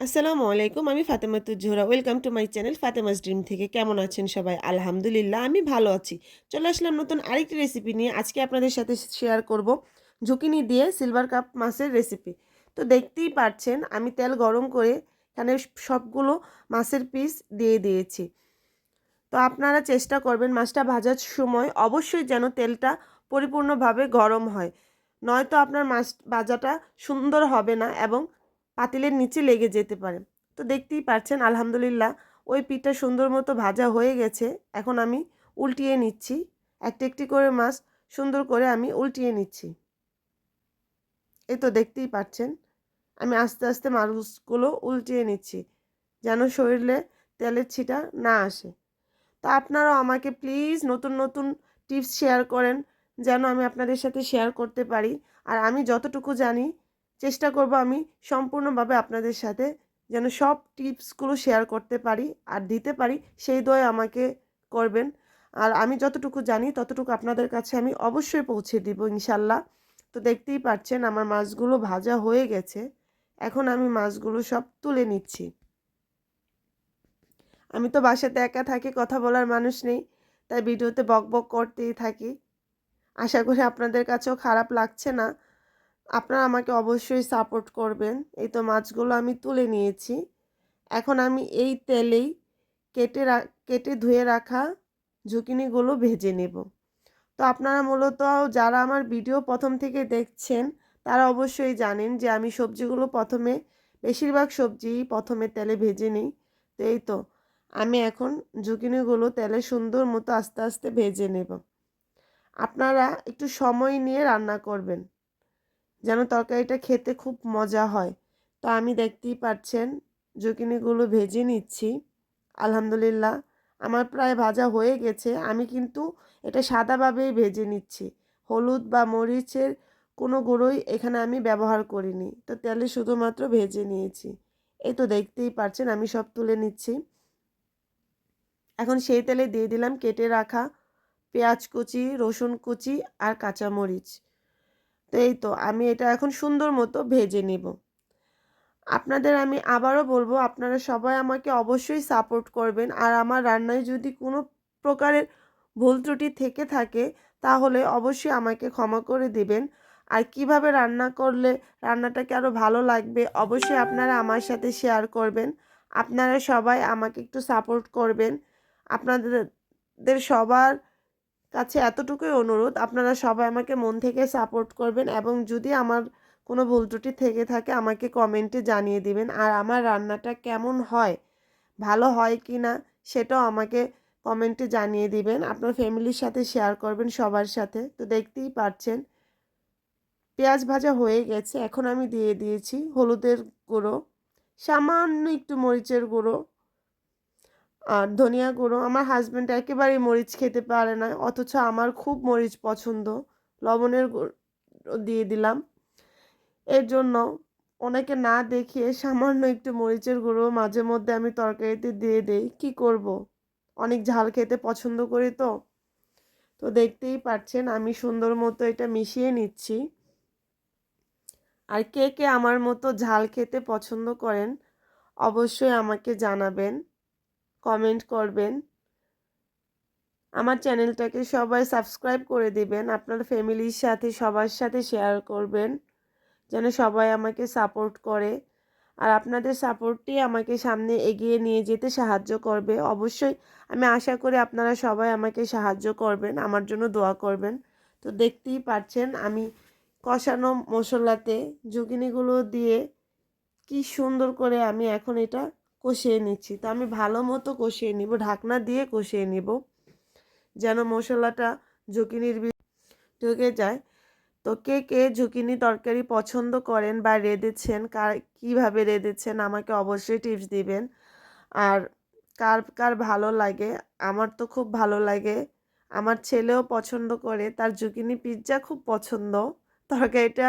আসসালামু আলাইকুম। আমি Fatematuz Zohra. Welcome to my channel Fatema's dream থেকে। কেমন আছেন সবাই? আলহামদুলিল্লাহ আমি ভালো আছি। চলে আসলাম নতুন আরেকটি রেসিপি নিয়ে। আজকে আপনাদের সাথে শেয়ার করব জুকিনি দিয়ে সিলভার কাপ মাছের রেসিপি। তো দেখতেই পাচ্ছেন আমি তেল গরম করে এখানে সবগুলো মাছের পিস দিয়ে দিয়েছি। তো আপনারা চেষ্টা করবেন মাছটা ভাজার সময় অবশ্যই যেন তেলটা পরিপূর্ণভাবে গরম হয়। নয়তো আপনার মাছ ভাজাটা সুন্দর হবে না এবং পাতিলের নিচে লেগে যেতে পারে। তো দেখতেই পাচ্ছেন আলহামদুলিল্লাহ ওই পিঠটা সুন্দর মতো ভাজা হয়ে গেছে। এখন আমি উল্টিয়ে নিচ্ছি। একটি একটি করে মাছ সুন্দর করে আমি উল্টিয়ে নিচ্ছি। এই তো দেখতেই পাচ্ছেন আমি আস্তে আস্তে মাছগুলো উল্টিয়ে নিচ্ছি যেন শরীরে তেলের ছিটা না আসে। তো আপনারাও আমাকে প্লিজ নতুন নতুন টিপস শেয়ার করেন যেন আমি আপনাদের সাথে শেয়ার করতে পারি। আর আমি যতটুকু জানি চেষ্টা করব আমি সম্পূর্ণভাবে আপনাদের সাথে যেন সব টিপসগুলো শেয়ার করতে পারি আর দিতে পারি, সেই দয়া আমাকে করবেন। আর আমি যতটুকু জানি ততটুকু আপনাদের কাছে আমি অবশ্যই পৌঁছে দিব ইনশাল্লাহ। তো দেখতেই পাচ্ছেন আমার মাছগুলো ভাজা হয়ে গেছে। এখন আমি মাছগুলো সব তুলে নিচ্ছি। আমি তো বাসাতে একা থাকি, কথা বলার মানুষ নেই, তাই ভিডিওতে বক বক করতেই থাকি। আশা করি আপনাদের কাছেও খারাপ লাগছে না। আপনারা আমাকে অবশ্যই সাপোর্ট করবেন। এই তো মাছগুলো আমি তুলে নিয়েছি। এখন আমি এই তেলেই কেটে ধুয়ে রাখা ঝুঁকিনিগুলো ভেজে নেব। তো আপনারা মূলত যারা আমার ভিডিও প্রথম থেকে দেখছেন তারা অবশ্যই জানেন যে আমি সবজিগুলো বেশিরভাগ সবজি প্রথমে তেলে ভেজে নিই। তো এই তো আমি এখন জুকিনিগুলো তেলে সুন্দর মতো আস্তে আস্তে ভেজে নেব। আপনারা একটু সময় নিয়ে রান্না করবেন যেন তরকারিটা খেতে খুব মজা হয়। তো আমি দেখতেই পাচ্ছেন জুকিনিগুলো ভেজে নিচ্ছি। আলহামদুলিল্লাহ আমার প্রায় ভাজা হয়ে গেছে। আমি কিন্তু এটা সাদাভাবেই ভেজে নিচ্ছি, হলুদ বা মরিচের কোনো গুঁড়োই এখানে আমি ব্যবহার করিনি। তো তেলে শুধুমাত্র ভেজে নিয়েছি। এই তো দেখতেই পাচ্ছেন আমি সব তুলে নিচ্ছি। এখন সেই তেলে দিয়ে দিলাম কেটে রাখা পেঁয়াজ কুচি, রসুন কুচি আর কাঁচামরিচ। তো এই তো আমি এটা এখন সুন্দর মতো ভেজে নেব। আপনাদের আমি আবারও বলবো আপনারা সবাই আমাকে অবশ্যই সাপোর্ট করবেন। আর আমার রান্নায় যদি কোনো প্রকারের ভুল ত্রুটি থেকে থাকে তাহলে অবশ্যই আমাকে ক্ষমা করে দিবেন। আর কিভাবে রান্না করলে রান্নাটাকে আরও ভালো লাগবে অবশ্যই আপনারা আমার সাথে শেয়ার করবেন। আপনারা সবাই আমাকে একটু সাপোর্ট করবেন। আপনাদের সবার কাছে এতটুকুই অনুরোধ, আপনারা সবাই আমাকে মন থেকে সাপোর্ট করবেন এবং যদি আমার কোনো ভুল ত্রুটি থেকে থাকে আমাকে কমেন্টে জানিয়ে দিবেন। আর আমার রান্নাটা কেমন হয়, ভালো হয় কি না সেটাও আমাকে কমেন্টে জানিয়ে দিবেন। আপনার ফ্যামিলির সাথে শেয়ার করবেন সবার সাথে। তো দেখতেই পাচ্ছেন পেঁয়াজ ভাজা হয়ে গেছে। এখন আমি দিয়ে দিয়েছি হলুদের গুঁড়ো, সামান্য একটু মরিচের গুঁড়ো আর ধনিয়া গুঁড়ো। আমার হাজব্যান্ড একেবারেই মরিচ খেতে পারে না, অথচ আমার খুব মরিচ পছন্দ। লবণের গুঁড়ো দিয়ে দিলাম। এর জন্য ওনাকে না দেখিয়ে সামান্য একটু মরিচের গুঁড়ো মাঝে মধ্যে আমি তরকারিতে দিয়ে দেই। কি করব, অনেক ঝাল খেতে পছন্দ করি তো। তো দেখতেই পাচ্ছেন আমি সুন্দর মতো এটা মিশিয়ে নিচ্ছি। আর কে কে আমার মতো ঝাল খেতে পছন্দ করেন অবশ্যই আমাকে জানাবেন, কমেন্ট করবেন। আমার চ্যানেলটাকে সবাই সাবস্ক্রাইব করে দিবেন, আপনার ফ্যামিলির সাথে সবার সাথে শেয়ার করবেন যেন সবাই আমাকে সাপোর্ট করে। আর আপনাদের সাপোর্টই আমাকে সামনে এগিয়ে নিয়ে যেতে সাহায্য করবে। অবশ্যই আমি আশা করি আপনারা সবাই আমাকে সাহায্য করবেন, আমার জন্য দোয়া করবেন। তো দেখতেই পাচ্ছেন আমি কষানো মশলাতে জুকিনিগুলো দিয়ে কি সুন্দর করে আমি এখন এটা কষিয়ে নিচ্ছি। তো আমি ভালো মতো কষিয়ে নিব, ঢাকনা দিয়ে কষিয়ে নিব যেন মশলাটা জুকিনির ঢুকে যায়। তো কে কে ঝুঁকিনি তরকারি পছন্দ করেন বা রেঁধেছেন, কীভাবে রেঁধেছেন আমাকে অবশ্যই টিপস দিবেন। আর কার কার ভালো লাগে, আমার তো খুব ভালো লাগে। আমার ছেলেও পছন্দ করে, তার ঝুঁকিনি পিৎজা খুব পছন্দ। তরকারিটা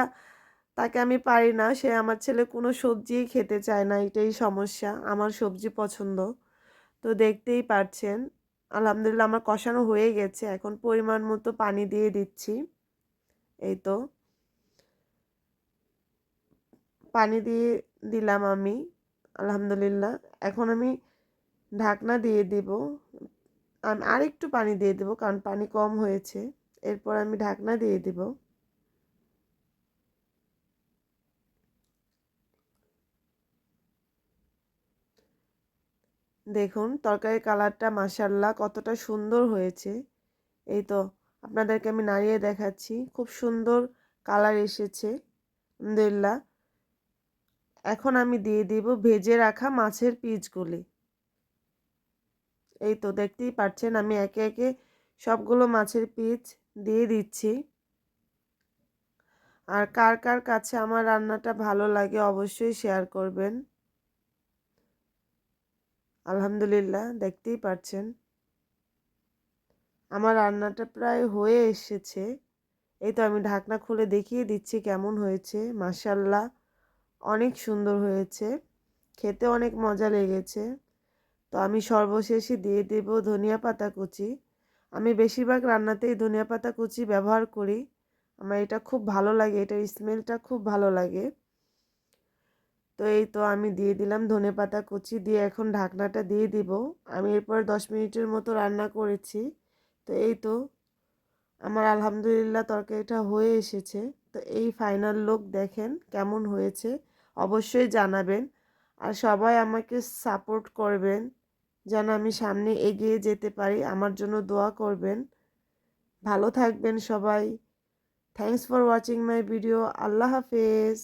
তাকে আমি পারি না, সে আমার ছেলে কোনো সবজিই খেতে চায় না, এটাই সমস্যা। আমার সবজি পছন্দ। তো দেখতেই পাচ্ছেন আলহামদুলিল্লাহ আমার কষানো হয়ে গেছে। এখন পরিমাণ মতো পানি দিয়ে দিচ্ছি। এই তো পানি দিয়ে দিলাম আমি। আলহামদুলিল্লাহ। এখন আমি ঢাকনা দিয়ে দিব। আমি আরেকটু পানি দিয়ে দেব, কারণ পানি কম হয়েছে। এরপর আমি ঢাকনা দিয়ে দিব। দেখুন তরকারির কালারটা মাশাআল্লাহ কতটা সুন্দর হয়েছে। এই তো আপনাদেরকে আমি নাড়িয়ে দেখাচ্ছি, খুব সুন্দর কালার এসেছে আলহামদুলিল্লাহ। এখন আমি দিয়ে দিব ভেজে রাখা মাছের পিসগুলি। এই তো দেখতেই পাচ্ছেন আমি একে একে সবগুলো মাছের পিস দিয়ে দিচ্ছি। আর কার কার কাছে আমার রান্নাটা ভালো লাগে অবশ্যই শেয়ার করবেন। আলহামদুলিল্লাহ দেখতেই পাচ্ছেন আমার রান্নাটা প্রায় হয়ে এসেছে। এই তো আমি ঢাকনা খুলে দেখিয়ে দিচ্ছি কেমন হয়েছে। মাশাআল্লাহ অনেক সুন্দর হয়েছে, খেতে অনেক মজা লেগেছে। তো আমি সর্বশেষে দিয়ে দেব ধনিয়া পাতা কুচি। আমি বেশিরভাগ রান্নাতেই ধনিয়া পাতা কুচি ব্যবহার করি। আমার এটা খুব ভালো লাগে, এটার স্মেলটা খুব ভালো লাগে। তো এই তো আমি দিয়ে দিলাম ধনেপাতা কুচি, দিয়ে এখন ঢাকনাটা দিয়ে দিব। আমি এরপর 10 মিনিটের মতো রান্না করেছি। তো এই তো আমার আলহামদুলিল্লাহ তরকারিটা হয়ে এসেছে। তো এই ফাইনাল লুক দেখেন কেমন হয়েছে অবশ্যই জানাবেন। আর সবাই আমাকে সাপোর্ট করবেন যেন আমি সামনে এগিয়ে যেতে পারি। আমার জন্য দোয়া করবেন। ভালো থাকবেন সবাই। Thanks for watching my video. আল্লাহ হাফেজ।